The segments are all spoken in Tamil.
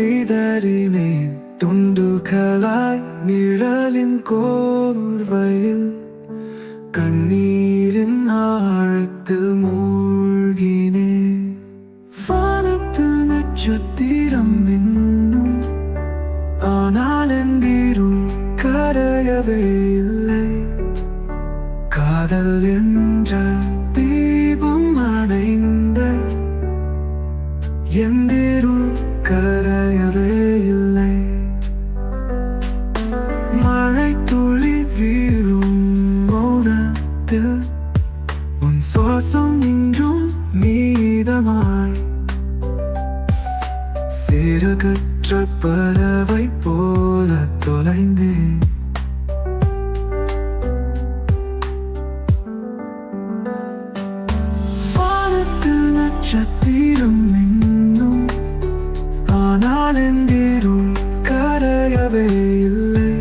சிதறினேன் துண்டுகளாய் நிழலின் கோர்வையில் கண்ணீரின் ஆழத்தில் மூழ்கினேன். வானத்தில் நட்சத்திரம் மின்னும், ஆனால் என் இருள் கரையவே இல்லை. காதல் என்ற தீபம் அணைந்த என் இருள் கரையவே இல்லை. மழை துளி வீழும் மௌனத்தில் உன் சுவாசம் இன்றும் மீதமாய், சிறகற்ற பறவை போல தொலைந்தேன். வானத்தில் நட்சத்திரம் மின்னும், ஆனால் என் இருள் கரையவே இல்லை.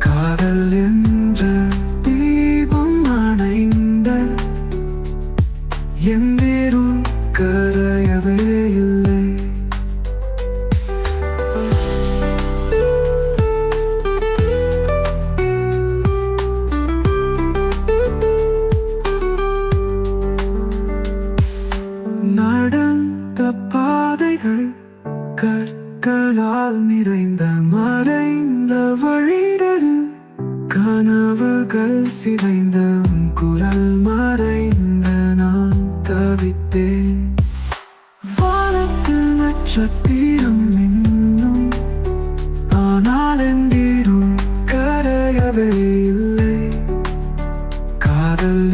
காதல் என்ற தீபம் அணைந்த என் இருள் கரையவே இல்லை. நடந்த பாதைகள் கற்களால் நிறைந்த மறைந்த வழிகள், கனவுகள் சிதைந்த உன் குரல் மறைந்த நான் தவித்தேன். வானத்தில் நட்சத்திரம் மின்னும், ஆனால் என் இருள் கரையவே இல்லை. காதல்